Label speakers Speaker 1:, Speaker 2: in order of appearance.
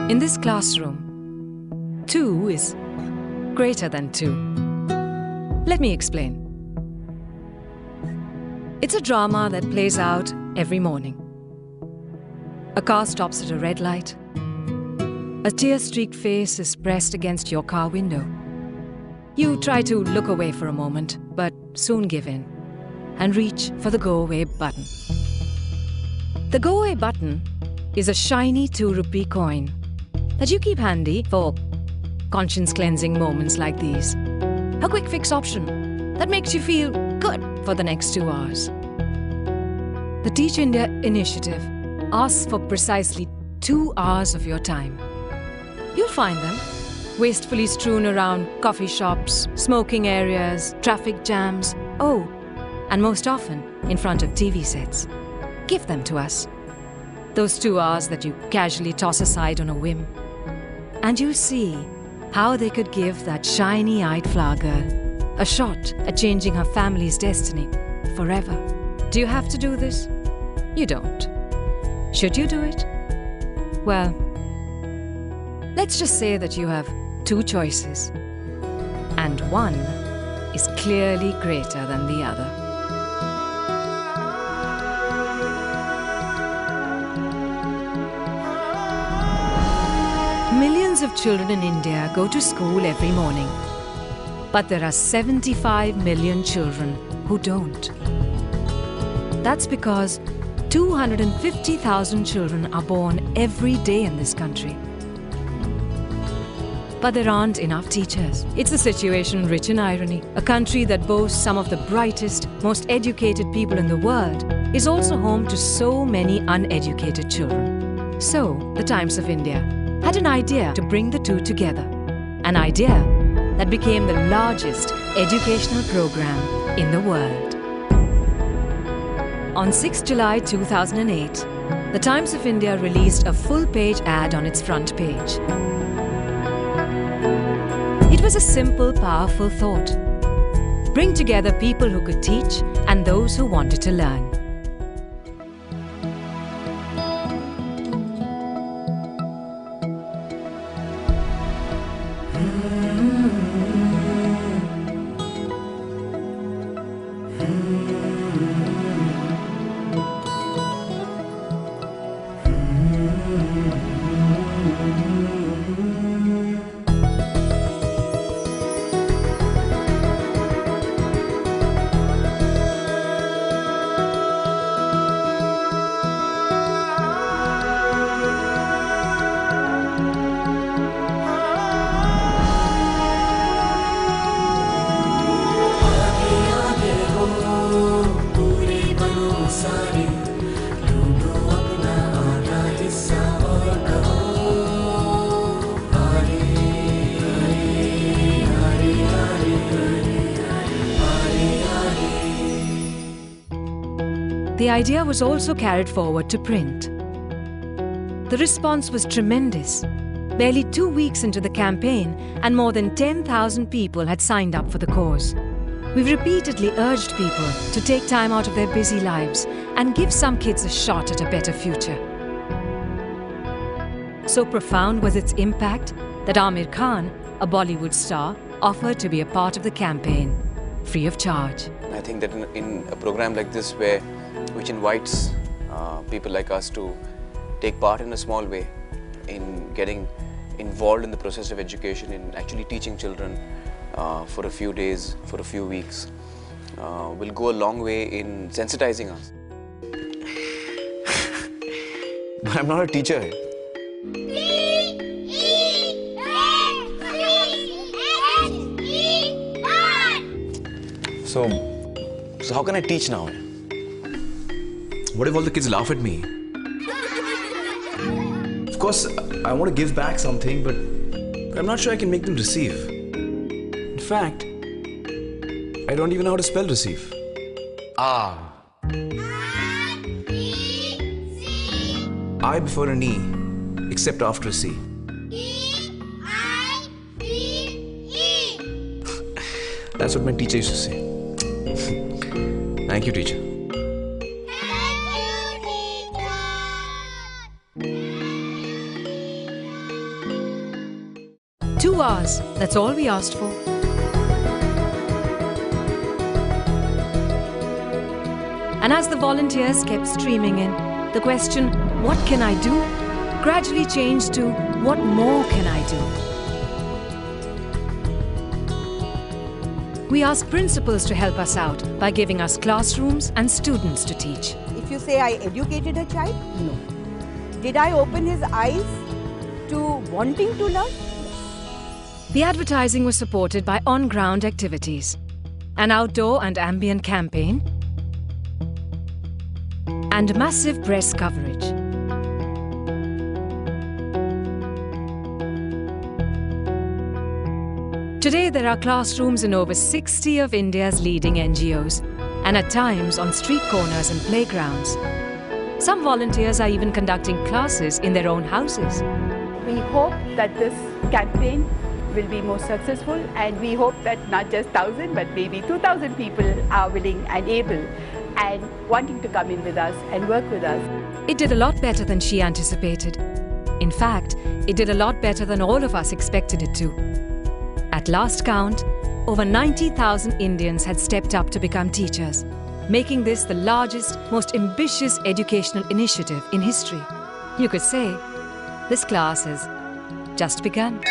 Speaker 1: In this classroom, 2 is greater than 2. Let me explain. It's a drama that plays out every morning. A car stops at a red light. A tear-streaked face is pressed against your car window. You try to look away for a moment, but soon give in and reach for the go-away button. The go-away button is a shiny 2-rupee coin that you keep handy for conscience-cleansing moments like these. A quick fix option that makes you feel good for the next 2 hours. The Teach India initiative asks for precisely 2 hours of your time. You'll find them wastefully strewn around coffee shops, smoking areas, traffic jams, and most often in front of TV sets. Give them to us. Those 2 hours that you casually toss aside on a whim. And you'll see how they could give that shiny-eyed flower girl a shot at changing her family's destiny forever. Do you have to do this? You don't. Should you do it? Well, let's just say that you have 2 choices, and one is clearly greater than the other. Millions of children in India go to school every morning, but there are 75 million children who don't. That's because 250,000 children are born every day in this country. But there aren't enough teachers. It's a situation rich in irony. A country that boasts some of the brightest, most educated people in the world is also home to so many uneducated children. So, the Times of India had an idea to bring the two together. An idea that became the largest educational program in the world. On 6 July 2008, the Times of India released a full-page ad on its front page. It was a simple, powerful thought. Bring together people who could teach and those who wanted to learn. The idea was also carried forward to print. The response was tremendous. Barely 2 weeks into the campaign, and more than 10,000 people had signed up for the cause. We've repeatedly urged people to take time out of their busy lives and give some kids a shot at a better future. So profound was its impact that Aamir Khan, a Bollywood star, offered to be a part of the campaign, free of charge.
Speaker 2: I think that in a program like this, which invites people like us to take part in a small way in getting involved in the process of education, in actually teaching children for a few days, for a few weeks, will go a long way in sensitizing us. But I'm not a teacher. So how can I teach now?
Speaker 3: What if all the kids laugh at me? Of course, I want to give back something, but I'm not sure I can make them receive. In fact, I don't even know how to spell receive. I before an E, except after a C. That's what my teacher used to say. Thank you, teacher.
Speaker 1: 2 hours, that's all we asked for. And as the volunteers kept streaming in, the question, what can I do, gradually changed to, what more can I do? We asked principals to help us out by giving us classrooms and students to teach.
Speaker 4: If you say I educated a child, no. Did I open his eyes to wanting to learn?
Speaker 1: The advertising was supported by on-ground activities, an outdoor and ambient campaign, and massive press coverage. Today, there are classrooms in over 60 of India's leading NGOs, and at times on street corners and playgrounds. Some volunteers are even conducting classes in their own houses.
Speaker 5: We hope that this campaign will be more successful, and we hope that not just 1,000 but maybe 2,000 people are willing and able and wanting to come in with us and work with us.
Speaker 1: It did a lot better than she anticipated. In fact, it did a lot better than all of us expected it to. At last count, over 90,000 Indians had stepped up to become teachers, making this the largest, most ambitious educational initiative in history. You could say, this class has just begun.